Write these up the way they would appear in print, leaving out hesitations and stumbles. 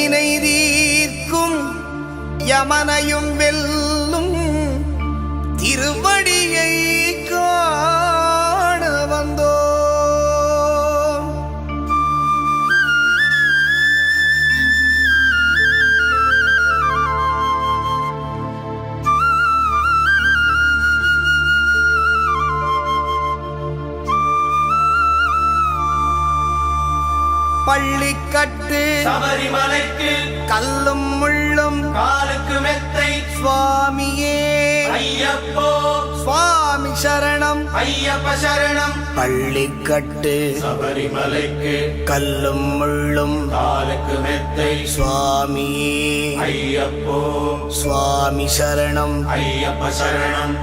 வினை தீர்க்கும் யமனையும் வெல்லும் திருவடியை காண வந்தோம். பள்ளிக்கட்டு சபரிமலைக்கு கல்லும் முள்ளும் காலுக்கு மெத்தை சுவாமியே ஐயப்போ சுவாமி சரணம் ஐயப்ப சரணம். பள்ளிக்கட்டு சபரிமலைக்கு கல்லும் முள்ளும் காலுக்கு மெத்தை சுவாமியே ஐயப்போ சுவாமி சரணம் ஐயப்ப சரணம்.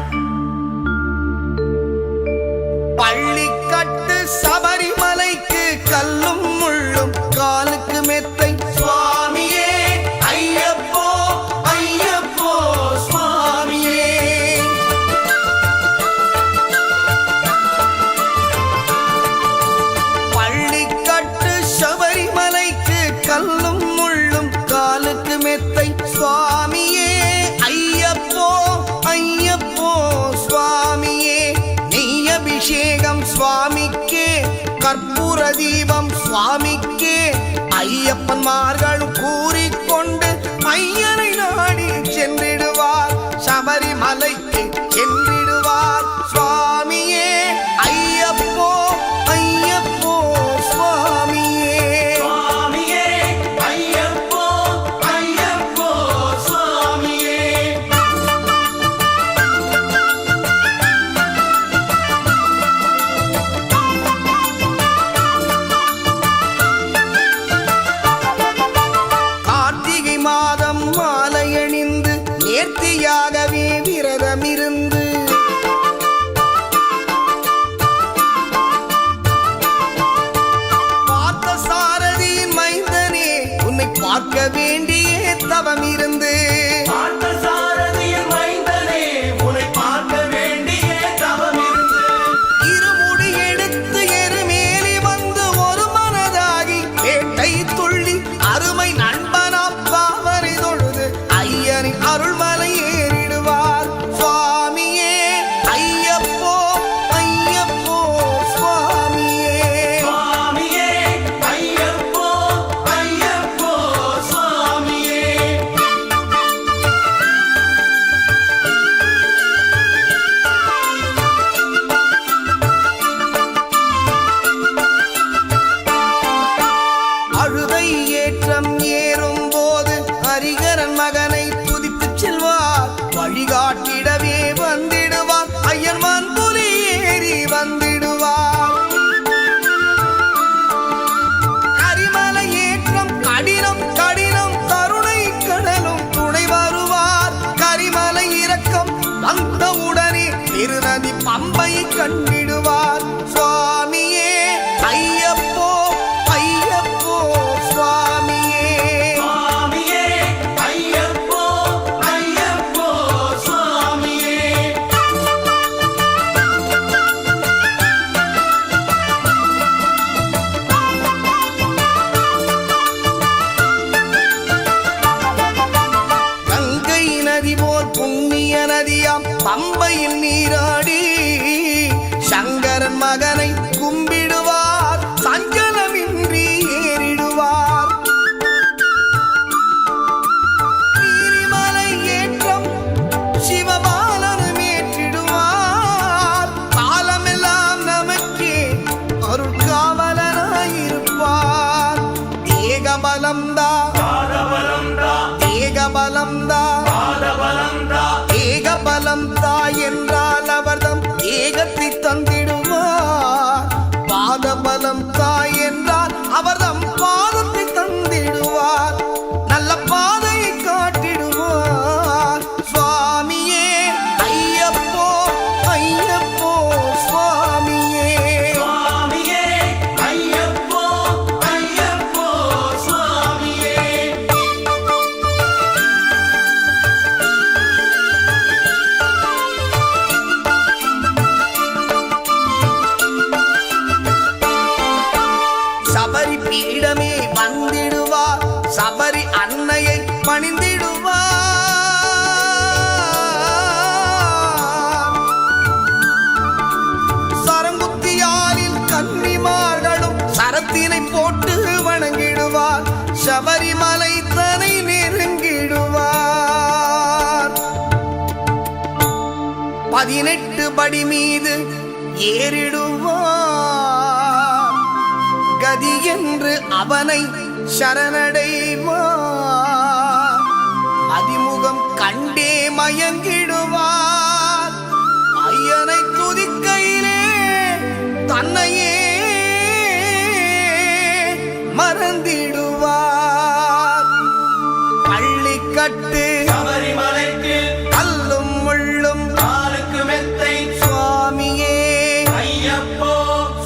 பள்ளிக்கட்டு சபரிமலைக்கு கல்லும் முள்ளும் காலுக்கு மெத்தை சுவாமியே ஐயப்போ ஐயப்போ சுவாமியே. பள்ளிக்கட்டு சபரிமலைக்கு கல்லும் முள்ளும் காலுக்கு மெத்தை சுவாமியே ஐயப்போ ஐயப்போ சுவாமியே. நெய் அபிஷேகம் சுவாமிக்கே கற்பூர தீபம் சுவாமிக்கே ஐயப்பன்மார்களும் கூறிக்கொண்டு ஐயனை நாடி சென்றிடுவார் சபரிமலைக்கு சென்றிடுவார் சுவாமியே ஐயப்போ ஐயப்போ சுவாமியே சுவாமியே ஐயப்போ ஐயப்போ சுவாமியே. கார்த்திகை மாதம் மாலையணிந்து நேர்த்தியாகவே விரதமிருந்து பார்த்த சாரதியின் மைந்தனே உன்னை பார்க்க வேண்டிய தவமிருந்து பார்த்த சாரதியின் மைந்தனே உன்னை பார்க்க வேண்டிய தவமிருந்து இருமுடி எடுத்து எருமேலி வந்து ஒரு மனதாகி வேட்டை துள்ளி அருமை நண்பனாம் பாவனை தொழுது ஐயனின் அருள்மலை ஏறிடுவார் சுவாமியே ஐயப்போ ஐயப்போ சுவாமியே. சுவாமியே ஐயப்போ ஐயப்போ சுவாமியே. அழுதை ஏற்றம் ஏறும் போது ஹரிகரன் மகனை துதித்துச் செல்வார் வழிகாட்டிடவே வந்திடுவார் ஐயன் மன்புலி ஏறி வந்திடுவார். கரிமலை ஏற்றம் கடினம் கடினம் கருணை கடலும் துணை வருவார். கரிமலை இறக்கம் வந்தவுடனே திருநதி பம்பை கண்டிடுவார் சுவாமியே ஐயப்போ ஐயப்போ சுவாமியே. சுவாமியே ஐயப்போ ஐயப்போ சுவாமியே. கங்கை நதி போல் புண்ணிய நதியாம் பம்பையில் நீராடி சங்கரன் மகனை கும்பிடுவார் சஞ்சலமின்றி ஏறிடுவார். நீரிமலை ஏற்றம் சிவபாலனும் ஏற்றிடுவார். காலமெல்லாம் நமக்கே அருள் காவலனாயிருப்பார். ஏகபலம்தா பாதபலம்தா ஏகபலம்தா பாதபலம்தா ஏகபலம்தா என்றால் அவர்தம் ஏகத்தை தந்திடுவார். பாதபலம் தாய் என்றால் அவர்தம் பாதத்தை தந்திடுவார். நல்ல பாதையை காட்டிடுவார் சுவாமியே ஐயப்போ ஐயப்போ சுவாமியே. சுவாமியே ஐயப்போ ஐயப்போ சுவாமியே. சபரி அன்னையை பணிந்திடுவார். சரங்குத்தியாலில் கன்னிமார்களும் சரத்தினை போட்டு வணங்கிடுவார். சபரிமலை தனை நெருங்கிடுவார். 18 படி மீது ஏறிடுவார். கதி என்று அவனை சரணடைவார். அதிமுகம் கண்டே மயங்கிடுவார். ஐயனை துதிக்கையிலே தன்னையே மறந்திடுவார். பள்ளிக்கட்டு சபரிமலைக்கு கல்லும் முள்ளும் காலுக்கு மெத்தை சுவாமியே ஐயப்போ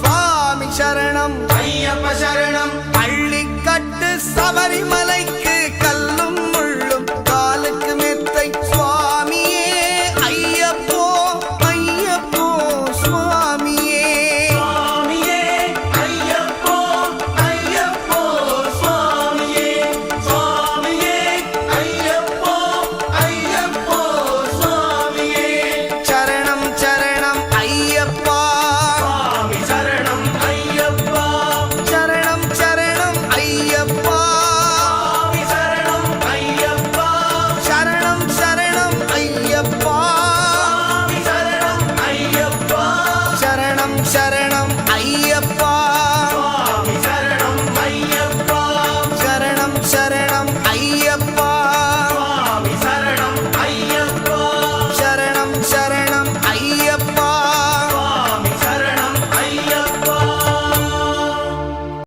சுவாமி சரணம். ஐயப்ப சரணம் பள்ளிக்கட்டு சபரிமலைக்கு கல்லும் முள்ளும் காலுக்கு மெத்தை சுவாமியே ஐயப்போ ஐயப்போ சுவாமியே. சுவாமியே ஐயப்போ ஐயப்போ சுவாமியே சுவாமியே ஐயப்போ ஐயப்போ சுவாமியே சரணம் சரணம் ஐயப்பா சுவாமி சரணம் ஐயப்பா சரணம் சரணம் ஐயப்பா சுவாமி சரணம் ஐயப்பா சரணம் சரணம் ஐயப்பா சுவாமி சரணம் ஐயப்பா சரணம் சரணம் ஐயப்பா சுவாமி சரணம் ஐயப்பா சரணம் சரணம்